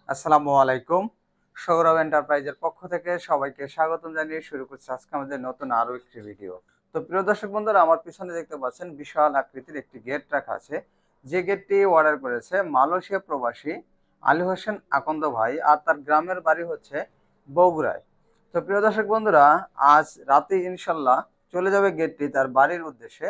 আসসালামু আলাইকুম। সৌরভ এন্টারপ্রাইজের পক্ষ থেকে সবাইকে স্বাগতম জানিয়ে শুরু করছি আজকে আমাদের নতুন আরো একটি ভিডিও। তো প্রিয় দর্শক বন্ধুরা, আমার পিছনে দেখতে পাচ্ছেন বিশাল আকৃতির একটি গেট রাখা আছে। যে গেটটি অর্ডার করেছে মালয়েশিয়া প্রবাসী আলী হোসেন আকন্দ ভাই, আর তার গ্রামের বাড়ি হচ্ছে বগুড়ায়। তো প্রিয় দর্শক বন্ধুরা, আজ রাতে ইনশাল্লাহ চলে যাবে গেটটি তার বাড়ির উদ্দেশ্যে।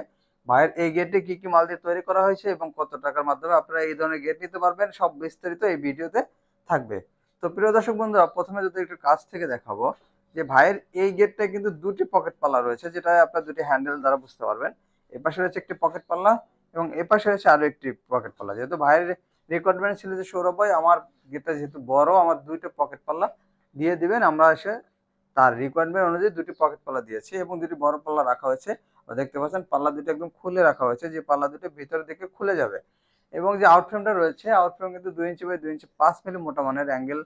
ভাইয়ের এই গেটটি কি কি মাল দিয়ে তৈরি করা হয়েছে এবং কত টাকার মাধ্যমে আপনারা এই ধরনের গেট নিতে পারবেন, সব বিস্তারিত এই ভিডিওতে থাকবে। তো প্রিয় দর্শক বন্ধুরা, প্রথমে যদি একটু কাছ থেকে দেখাবো যে ভাইয়ের এই গেটটা কিন্তু দুটি পকেট পাল্লা রয়েছে, যেটা আপনার দুটি হ্যান্ডেল দ্বারা বুঝতে পারবেন। এপাশে রয়েছে একটি পকেট পাল্লা এবং এপাশে রয়েছে আরো একটি পকেট পাল্লা। যেহেতু ভাইয়ের রিকোয়ারমেন্ট ছিল যে সৌরভ ভাই আমার গেটটা যেহেতু বড়, আমার দুইটা পকেট পাল্লা দিয়ে দিবেন, আমরা এসে তার রিকোয়ারমেন্ট অনুযায়ী দুটি পকেট পাল্লা দিয়েছি এবং দুটি বড় পাল্লা রাখা হয়েছে। দেখতে পাচ্ছেন পাল্লা দুটো একদম খুলে রাখা হয়েছে, যে পাল্লা দুটো ভিতরের দিকে খুলে যাবে। এবং যে আউটফ্রেমটা রয়েছে, আউটফ্রেম কিন্তু 2 ইঞ্চি বাই 2 ইঞ্চি 5 মিলি মোটা মানের অ্যাঙ্গেল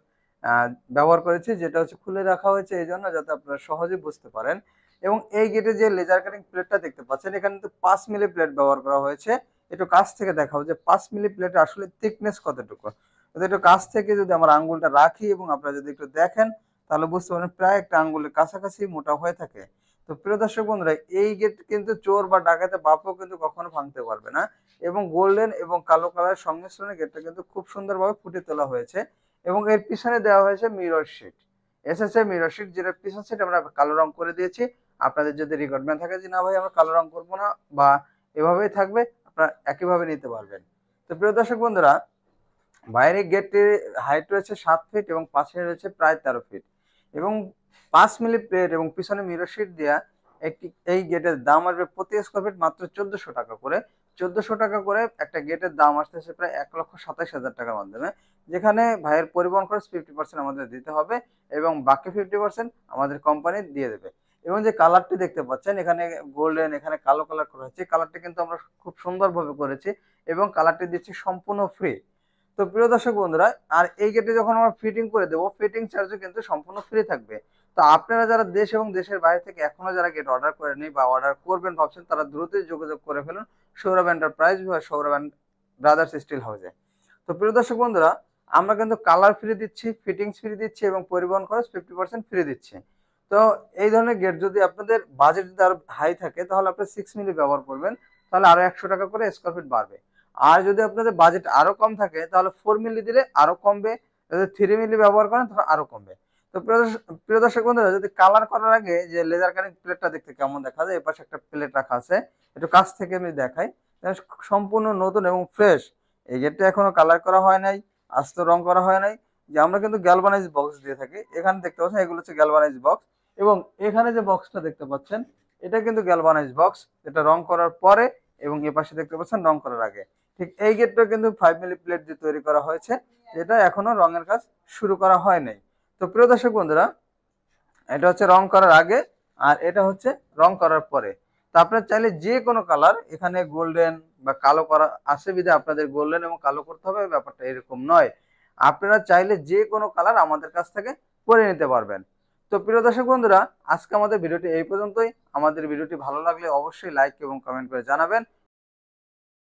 ব্যবহার করেছি, যেটা হচ্ছে খুলে রাখা হয়েছে এই জন্য যাতে আপনারা সহজে বুঝতে পারেন। এবং এই গেটে যে লেজার কাটিং প্লেটটা দেখতে পাচ্ছেন, এখানে কিন্তু 5 মিলি প্লেট ব্যবহার করা হয়েছে। একটু কাছ থেকে দেখাবো যে 5 মিলি প্লেটের আসলে থিকনেস কতটুকু। যদি একটু কাছ থেকে যদি আমার আঙ্গুলটা রাখি এবং আপনারা যদি একটু দেখেন, তাহলে বুঝতে পারেন প্রায় একটা আঙ্গুলের কাছাকাছি মোটা হয়ে থাকে। তো প্রিয় দর্শক বন্ধুরা, এই গেট কিন্তু চোর বা ডাকাতে বাপও কিন্তু কখনো ভাঙতে পারবে না। এবং গোল্ডেন এবং কালো কালারের সংমিশ্রণে গেটটা কিন্তু খুব সুন্দরভাবে ফুটিয়ে তোলা হয়েছে। এবং এর পিছনে দেওয়া হয়েছে mirror sheet, SSA mirror sheet, যেটা পিছন সাইড আমরা কালো রং করে দিয়েছি। আপনাদের যদি রিকোয়ারমেন্ট থাকে যে না ভাই আমরা কালো রং করবো না বা এভাবেই থাকবে, আপনারা একইভাবে নিতে পারবেন। তো প্রিয় দর্শক বন্ধুরা, বাইরে গেটের হাইট রয়েছে 7 ফিট এবং পাশে রয়েছে প্রায় 13 ফিট এবং 5 মিলি প্লেট এবং পিছনে মিরর শিট দেওয়া একটি এই গেটের দাম আসবে প্রতি স্কোয়ার ফিট মাত্র 1400 টাকা করে। 1400 টাকা করে একটা গেটের দাম আসতেছে প্রায় 1,27,000 টাকার মাধ্যমে, যেখানে ভাইয়ের পরিবহন খরচ 50% আমাদের দিতে হবে এবং বাকি 50% আমাদের কোম্পানি দিয়ে দেবে। এবং যে কালারটি দেখতে পাচ্ছেন এখানে গোল্ডেন, এখানে কালো কালার করা হয়েছে, কালারটি কিন্তু আমরা খুব সুন্দরভাবে করেছি এবং কালারটি দিচ্ছি সম্পূর্ণ ফ্রি। তো প্রিয় দর্শক বন্ধুরা, আর এই গেটে যখন আমরা ফিটিং করে দেবো, ফিটিং চার্জও কিন্তু সম্পূর্ণ ফ্রি থাকবে। তো আপনারা যারা দেশ এবং দেশের বাইরে থেকে এখনো যারা গেট অর্ডার করেনি বা অর্ডার করবেন ভাবছেন, তারা দ্রুতই যোগাযোগ করে ফেলুন সৌরভ এন্টারপ্রাইজ বা সৌরভ ব্রাদার্স স্টিল হাউসে। তো প্রিয় দর্শক বন্ধুরা, আমরা কিন্তু কালার ফ্রি দিচ্ছি, ফিটিংস ফ্রি দিচ্ছি এবং পরিবহন খরচ 50% ফ্রি দিচ্ছি। তো এই ধরনের গেট যদি আপনাদের বাজেট যদি আরো হাই থাকে, তাহলে আপনি 6 মিলি ব্যবহার করবেন, তাহলে আরো 100 টাকা করে স্কোয়ার ফিট বাড়বে। আর যদি আপনাদের বাজেট আরো কম থাকে, তাহলে 4 মিলি দিলে আরো কমবে। যদি 3 মিলি ব্যবহার করেন তাহলে আরো কমবে। তো প্রিয় দর্শক বন্ধুরা, যদি কালার করার আগে যে লেজার কাটিং প্লেটটা দেখতে কেমন দেখা যায়, এপাশে একটা প্লেট রাখা আছে, একটু কাছ থেকে আমি দেখাই। সম্পূর্ণ নতুন এবং ফ্রেশ। এই গেটটা এখনো কালার করা হয় নাই, আস্ত রং করা হয় নাই। যে আমরা কিন্তু গ্যালভানাইজ বক্স দিয়ে থাকি, এখানে দেখতে পাচ্ছেন এগুলো হচ্ছে গ্যালভানাইজ বক্স। এবং এখানে যে বক্সটা দেখতে পাচ্ছেন, এটা কিন্তু গ্যালভানাইজ বক্স, এটা রং করার পরে এবং এ পাশে দেখতে পাচ্ছেন রং করার আগে। ঠিক এই গেটটা কিন্তু 5 মিলি প্লেট দিয়ে তৈরি করা হয়েছে, যেটা এখনো রঙের কাজ শুরু করা হয় নাই। তো প্রিয় দর্শক বন্ধুরা, এটা হচ্ছে রং করার আগে আর এটা হচ্ছে রং করার পরে। তো আপনার চাইলে যে কোনো কালার, এখানে গোল্ডেন বা কালো করা আছে বিধায় আপনাদের গোল্ডেন এবং কালো করতে হবে, ব্যাপারটা এরকম নয়। আপনারা চাইলে যে কোনো কালার আমাদের কাছ থেকে করে নিতে পারবেন। তো প্রিয় দর্শক বন্ধুরা, আজকে আমাদের ভিডিওটি এই পর্যন্তই। আমাদের ভিডিওটি ভালো লাগলে অবশ্যই লাইক এবং কমেন্ট করে জানাবেন